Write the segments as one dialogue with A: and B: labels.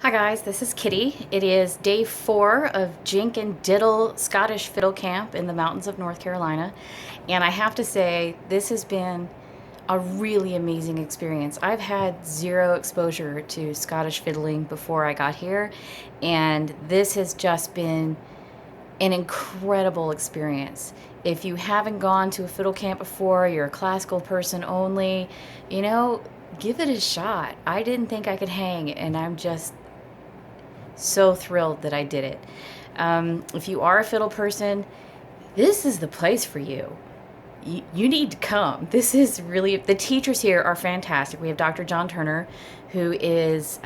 A: Hi guys, this is Kitty. It is day 4 of Jink and Diddle Scottish Fiddle Camp in the mountains of North Carolina. And I have to say, this has been a really amazing experience. I've had zero exposure to Scottish fiddling before I got here, and this has just been an incredible experience. If you haven't gone to a fiddle camp before, you're a classical person only, give it a shot. I didn't think I could hang, and I'm just so thrilled that I did it. If you are a fiddle person, this is the place for you. You need to come. This is really, the teachers here are fantastic. We have Dr. John Turner, who is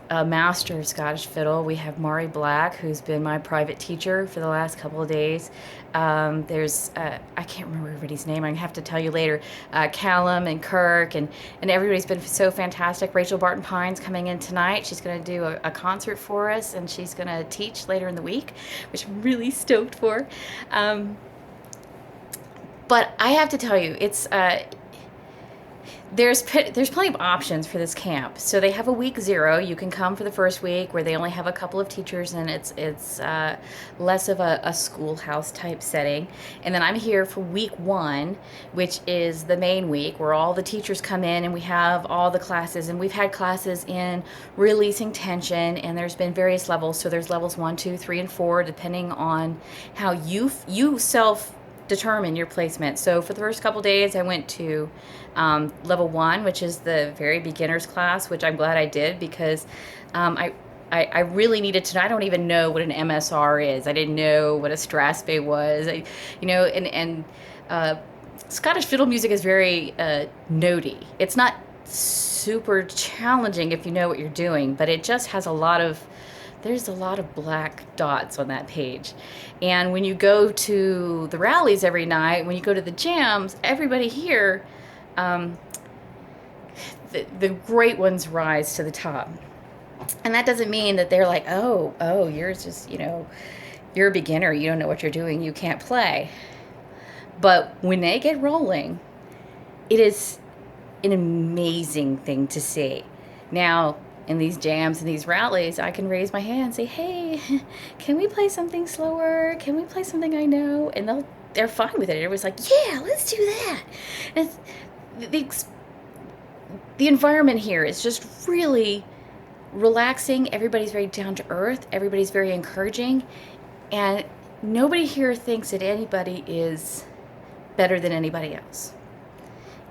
A: a master of Scottish fiddle. We have Mari Black, who's been my private teacher for the last couple of days. There's, I can't remember everybody's name. I have to tell you later. Callum and Kirk, and everybody's been so fantastic. Rachel Barton Pine's coming in tonight. She's going to do a concert for us, and she's going to teach later in the week, which I'm really stoked for. But I have to tell you, it's there's plenty of options for this camp. So they have a week 0. You can come for the first week where they only have a couple of teachers, and it's less of a schoolhouse type setting. And then I'm here for week 1, which is the main week where all the teachers come in and we have all the classes. And we've had classes in releasing tension, and there's been various levels. So there's levels 1, 2, 3, and 4, depending on how you self determine your placement. So for the first couple days, I went to level 1, which is the very beginners class, which I'm glad I did because I really needed to know. I don't even know what an MSR is. I didn't know what a strathspey was. Scottish fiddle music is very notey. It's not super challenging if you know what you're doing, but it just has there's a lot of black dots on that page. And when you go to the rallies every night, when you go to the jams, everybody here, the great ones rise to the top. And that doesn't mean that they're like, oh, you're just, you're a beginner, you don't know what you're doing, you can't play. But when they get rolling, it is an amazing thing to see. Now, in these jams and these rallies, I can raise my hand and say, hey, can we play something slower? Can we play something I know? And they're fine with it. Everybody's like, yeah, let's do that. And the environment here is just really relaxing. Everybody's very down to earth. Everybody's very encouraging. And nobody here thinks that anybody is better than anybody else.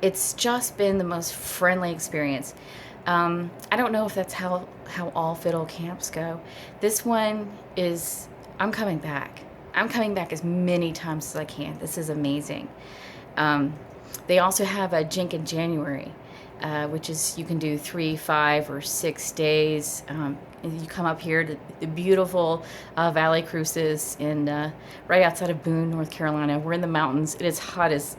A: It's just been the most friendly experience. I don't know if that's how all fiddle camps go. This one is, I'm coming back. I'm coming back as many times as I can. This is amazing. They also have a Jink in January, which is you can do 3, 5, or 6 days. You come up here to the beautiful Valley Cruces right outside of Boone, North Carolina. We're in the mountains. It is hot as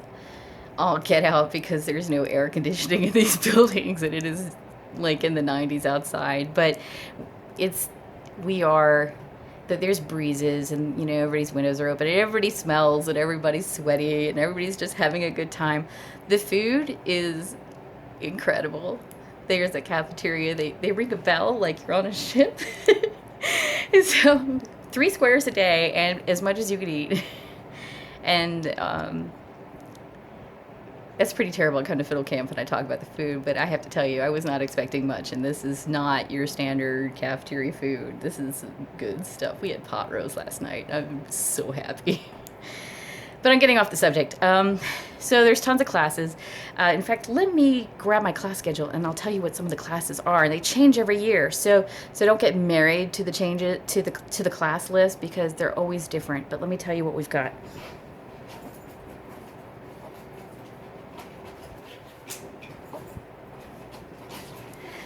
A: all get out because there's no air conditioning in these buildings, and it is like in the 90s outside. But there's breezes, and everybody's windows are open, and everybody smells, and everybody's sweaty, and everybody's just having a good time. The food is incredible. There's a cafeteria. They ring a bell like you're on a ship. And so 3 squares a day and as much as you could eat. And that's pretty terrible. I come to fiddle camp and I talk about the food, but I have to tell you, I was not expecting much, and this is not your standard cafeteria food. This is good stuff. We had pot roast last night. I'm so happy. But I'm getting off the subject. So there's tons of classes. In fact, let me grab my class schedule and I'll tell you what some of the classes are. And they change every year, so don't get married to the changes to the class list because they're always different. But let me tell you what we've got.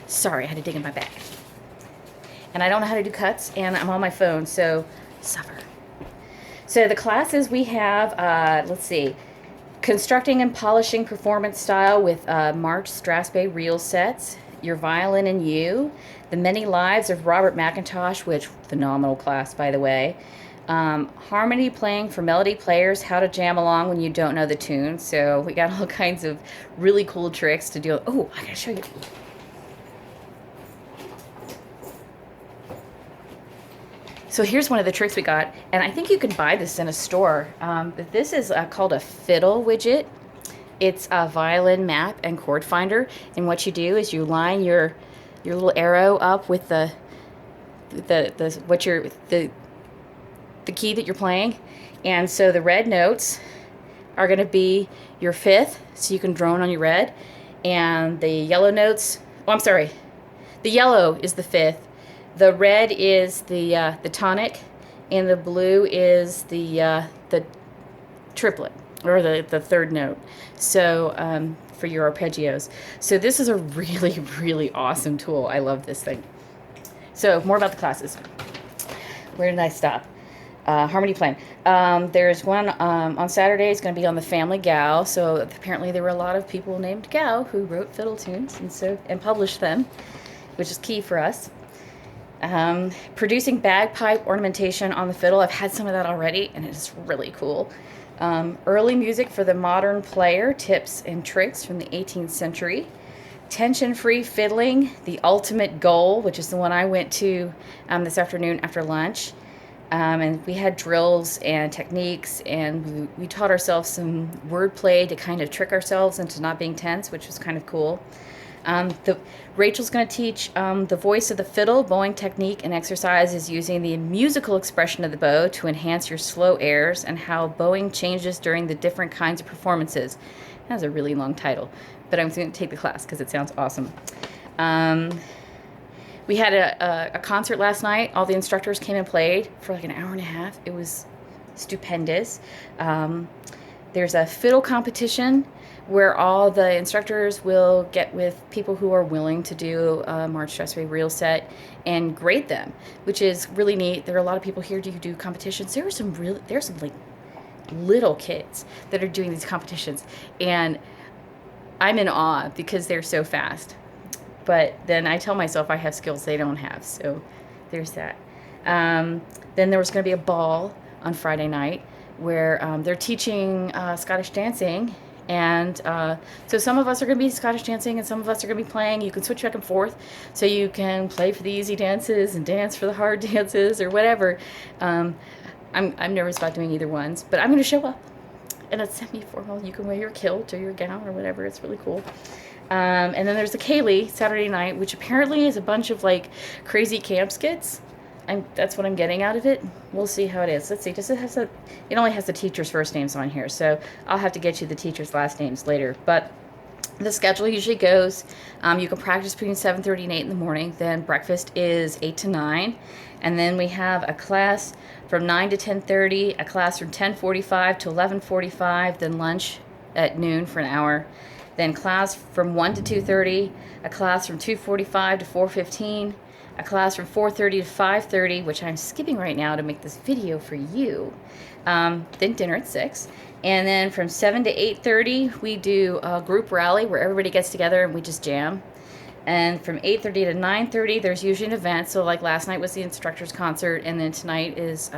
A: Sorry, I had to dig in my bag. And I don't know how to do cuts, and I'm on my phone, so suffer. So the classes we have, let's see, constructing and polishing performance style with March Strathspey reel sets, Your Violin and You, The Many Lives of Robert McIntosh, which phenomenal class, by the way. Harmony playing for melody players, how to jam along when you don't know the tune. So we got all kinds of really cool tricks to do. Oh, I gotta show you. So here's one of the tricks we got, and I think you can buy this in a store. But this is called a Fiddle widget. It's a violin map and chord finder, and what you do is you line your little arrow up with the key that you're playing, and so the red notes are going to be your fifth, so you can drone on your red, and the yellow notes. Oh, I'm sorry. The yellow is the fifth. The red is the tonic, and the blue is the triplet, or the third note. So for your arpeggios. So this is a really, really awesome tool. I love this thing. So more about the classes. Where did I stop? Harmony playing. There's one on Saturday. It's going to be on the Family Gal. So apparently there were a lot of people named Gal who wrote fiddle tunes and published them, which is key for us. Producing bagpipe ornamentation on the fiddle. I've had some of that already, and it's really cool. Early music for the modern player, tips and tricks from the 18th century. Tension-free fiddling, the ultimate goal, which is the one I went to this afternoon after lunch. And we had drills and techniques, and we taught ourselves some wordplay to kind of trick ourselves into not being tense, which was kind of cool. Rachel's going to teach the voice of the fiddle, bowing technique, and exercises using the musical expression of the bow to enhance your slow airs and how bowing changes during the different kinds of performances. That's a really long title, but I'm going to take the class because it sounds awesome. We had a concert last night. All the instructors came and played for like an hour and a half. It was stupendous. There's a fiddle competition where all the instructors will get with people who are willing to do a March Stressway reel set and grade them, which is really neat. There are a lot of people here who do competitions. There's some like little kids that are doing these competitions, and I'm in awe because they're so fast. But then I tell myself I have skills they don't have, so there's that. Then there was going to be a ball on Friday night where they're teaching Scottish dancing. And so some of us are going to be Scottish dancing and some of us are going to be playing. You can switch back and forth, so you can play for the easy dances and dance for the hard dances or whatever. I'm nervous about doing either ones, but I'm going to show up. And it's semi-formal. You can wear your kilt or your gown or whatever. It's really cool. And then there's the Kaylee Saturday night, which apparently is a bunch of like crazy camp skits. That's what I'm getting out of it. We'll see how it is. Let's see. It only has the teachers' first names on here, so I'll have to get you the teachers' last names later. But the schedule usually goes, you can practice between 7:30 and 8 in the morning. Then breakfast is 8 to 9. And then we have a class from 9 to 10:30, a class from 10:45 to 11:45, then lunch at noon for an hour. Then class from 1 to 2:30, a class from 2:45 to 4:15, a class from 4:30 to 5:30, which I'm skipping right now to make this video for you. Then dinner at 6. And then from 7 to 8:30, we do a group rally where everybody gets together and we just jam. And from 8:30 to 9:30, there's usually an event. So like last night was the instructor's concert, and then tonight is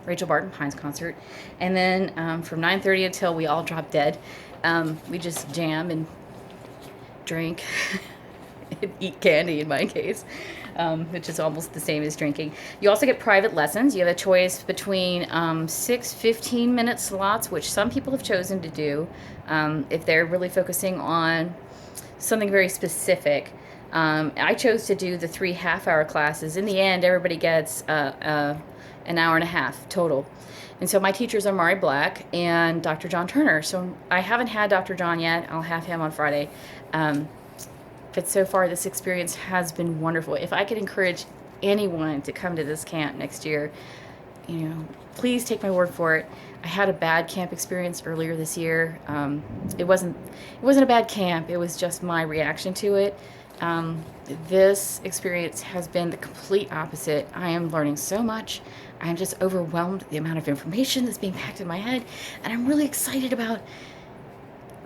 A: Rachel Barton Pine's concert. And then from 9:30 until we all drop dead, we just jam and drink and eat candy in my case, which is almost the same as drinking. You also get private lessons. You have a choice between 6 15-minute slots, which some people have chosen to do if they're really focusing on something very specific. I chose to do the 3 half-hour classes. In the end, everybody gets an hour and a half total. And so my teachers are Mari Black and Dr. John Turner. So I haven't had Dr. John yet. I'll have him on Friday. But so far, this experience has been wonderful. If I could encourage anyone to come to this camp next year, please take my word for it. I had a bad camp experience earlier this year. It wasn't a bad camp. It was just my reaction to it. This experience has been the complete opposite. I am learning so much. I'm just overwhelmed with the amount of information that's being packed in my head, and I'm really excited about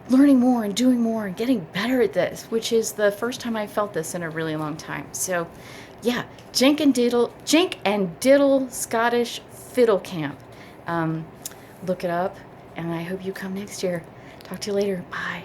A: learning more and doing more and getting better at this, which is the first time I felt this in a really long time. So yeah, Jink and Diddle Scottish Fiddle Camp. Look it up, and I hope you come next year. Talk to you later. Bye.